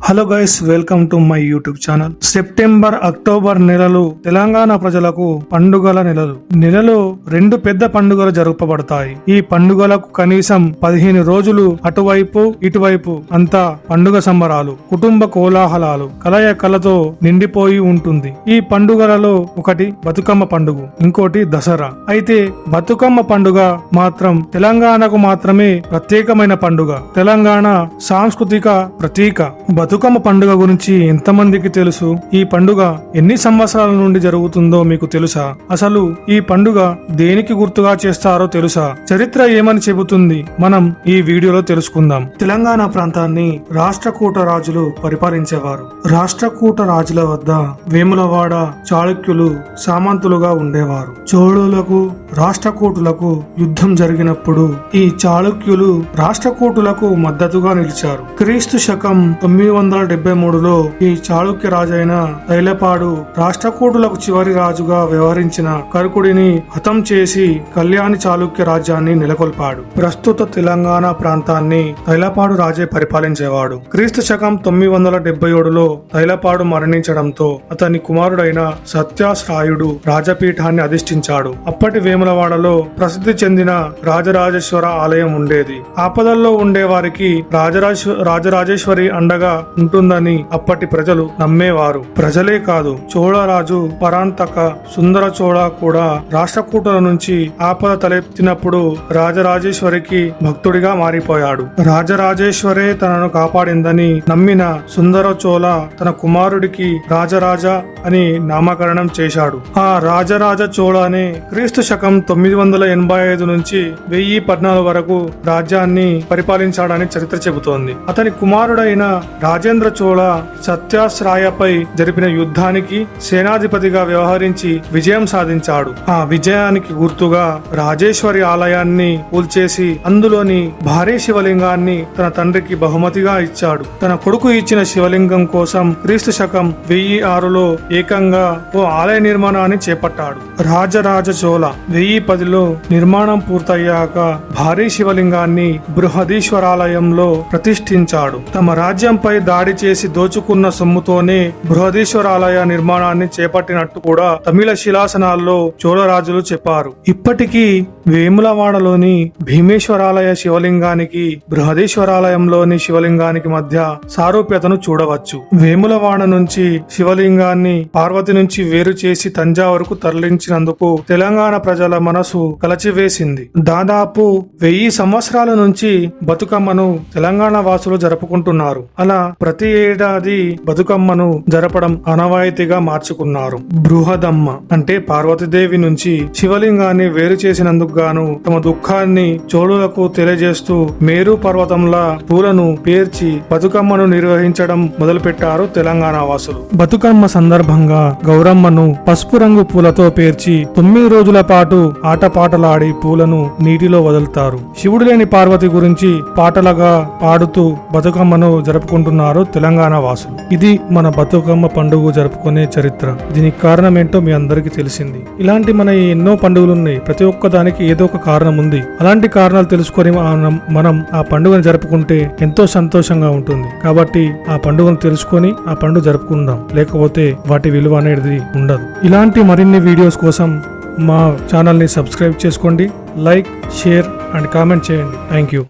Hello guys, welcome to my YouTube channel. September, October నెలలు తెలంగాణ ప్రజలకు పండుగల నెలలు. నెలలో రెండు పెద్ద పండుగలు జరుపబడతాయి. ఈ పండుగలకు కనీసం 15 రోజులు అటువైపు ఇటువైపు అంతా పండుగ సంబరాలు, కుటుంబ కోలాహలాలు, కలయకలతో నిండిపోయి ఉంటుంది. ఈ పండుగలలో ఒకటి బతుకమ్మ పండుగ, ఇంకోటి దసరా. అయితే బతుకమ్మ పండుగ మాత్రం తెలంగాణకు మాత్రమే ప్రత్యేకమైన పండుగ, తెలంగాణ సాంస్కృతిక ప్రతీక. బతుకమ్మ పండుగ గురించి ఎంతమందికి తెలుసు? ఈ పండుగ ఎన్ని సంవత్సరాల నుండి జరుగుతుందో మీకు తెలుసా? అసలు ఈ పండుగ దేనికి గుర్తుగా చేస్తారో తెలుసా? చరిత్ర ఏమని చెబుతుంది? మనం ఈ వీడియోలో తెలుసుకుందాం. తెలంగాణ ప్రాంతాన్ని రాష్ట్రకూట రాజులు పరిపాలించేవారు. రాష్ట్రకూట రాజుల వద్ద వేములవాడ చాళుక్యులు సామంతులుగా ఉండేవారు. చోళులకు రాష్ట్రకూటులకు యుద్ధం జరిగినప్పుడు ఈ చాళుక్యులు రాష్ట్రకూటులకు మద్దతుగా నిలిచారు. క్రీస్తు శకం 973లో ఈ చాళుక్య రాజైన తైలపాడు రాష్ట్రకూటులకు చివరి రాజుగా వ్యవహరించిన కర్కుడిని హతం చేసి కళ్యాణి చాళుక్య రాజ్యాన్ని నెలకొల్పాడు. ప్రస్తుత తెలంగాణ ప్రాంతాన్ని తైలపాడు రాజే పరిపాలించేవాడు. క్రీస్తు శకం 977లో తైలపాడు మరణించడంతో అతని కుమారుడైన సత్యాశ్రాయుడు రాజపీఠాన్ని అధిష్ఠించాడు. అప్పటి వేములవాడలో ప్రసిద్ధి చెందిన రాజరాజేశ్వర ఆలయం ఉండేది. ఆపదల్లో ఉండే వారికి రాజరాజేశ్వరి అండగా ఉంటుందని అప్పటి ప్రజలు నమ్మేవారు. ప్రజలే కాదు, చోళరాజు పరాంతక సుందర చోళ కూడా రాష్ట్రకూటుల నుంచి ఆపద తలెత్తినప్పుడు రాజరాజేశ్వరికి భక్తుడిగా మారిపోయాడు. రాజరాజేశ్వరే తనను కాపాడిందని నమ్మిన సుందర చోళ తన కుమారుడికి రాజరాజ అని నామకరణం చేశాడు. ఆ రాజరాజ చోళనే క్రీస్తు శకం 985 నుంచి 1014 వరకు రాజ్యాన్ని పరిపాలించాడని చరిత్ర చెబుతోంది. అతని కుమారుడైన రాజేంద్ర చోళ సత్యాశ్రాయపై జరిపిన యుద్ధానికి సేనాధిపతిగా వ్యవహరించి విజయం సాధించాడు. ఆ విజయానికి గుర్తుగా రాజేశ్వరి ఆలయాన్ని కూల్చేసి అందులోని భారీ శివలింగాన్ని తన తండ్రికి బహుమతిగా ఇచ్చాడు. తన కొడుకు ఇచ్చిన శివలింగం కోసం క్రీస్తు శకం 1006లో ఏకంగా ఓ ఆలయ నిర్మాణాన్ని చేపట్టాడు. రాజరాజ చోళ 1010లో నిర్మాణం పూర్తయ్యాక భారీ శివలింగాన్ని బృహదీశ్వరాలయంలో ప్రతిష్ఠించాడు. తమ రాజ్యంపై దాడి చేసి దోచుకున్న సొమ్ముతోనే బృహదీశ్వరాలయ నిర్మాణాన్ని చేపట్టినట్టు కూడా తమిళ శిలాసనాల్లో చోళరాజులు చెప్పారు. ఇప్పటికీ వేములవాడలోని భీమేశ్వరాలయ శివలింగానికి బృహదీశ్వరాలయంలోని శివలింగానికి మధ్య సారూప్యతను చూడవచ్చు. వేములవాడ నుంచి శివలింగాన్ని పార్వతి నుంచి వేరు చేసి తంజావూరుకు తరలించినందుకు తెలంగాణ ప్రజల మనసు కలచివేసింది. దాదాపు 1000 సంవత్సరాల నుంచి బతుకమ్మను తెలంగాణ వాసులు జరుపుకుంటున్నారు. అలా ప్రతి ఏడాది బతుకమ్మను జరపడం ఆనవాయితీగా మార్చుకున్నారు. బృహదమ్మ అంటే పార్వతీదేవి నుంచి శివలింగాన్ని వేరు చేసినందుకు గాను తమ దుఃఖాన్ని చోళులకు తెలియజేస్తూ మేరు పర్వతంలా పూలను పేర్చి బతుకమ్మను నిర్వహించడం మొదలుపెట్టారు తెలంగాణ వాసులు. బతుకమ్మ సందర్భంగా గౌరమ్మను పసుపు రంగు పూలతో పేర్చి 9 రోజుల పాటు ఆటపాటలాడి పూలను నీటిలో వదులుతారు. శివుడు లేని పార్వతి గురించి పాటలుగా పాడుతూ బతుకమ్మను జరుపుకుంటున్నారు తెలంగాణ వాసులు. ఇది మన బతుకమ్మ పండుగ జరుపుకునే చరిత్ర. దీనికి కారణం ఏంటో మీ అందరికీ తెలిసింది. ఇలాంటి మన ఎన్నో పండుగలు ఉన్నాయి. ప్రతి ఒక్క దానికి ఏదో ఒక కారణం ఉంది. అలాంటి కారణాలు తెలుసుకొని మనం ఆ పండుగను జరుపుకుంటే ఎంతో సంతోషంగా ఉంటుంది. కాబట్టి ఆ పండుగను తెలుసుకొని ఆ పండుగ జరుపుకుందాం, లేకపోతే వాటి విలువ అనేది ఉండదు. ఇలాంటి మరిన్ని వీడియోస్ కోసం మా ఛానల్ ని సబ్స్క్రైబ్ చేసుకోండి, లైక్, షేర్ అండ్ కామెంట్ చేయండి. Thank you.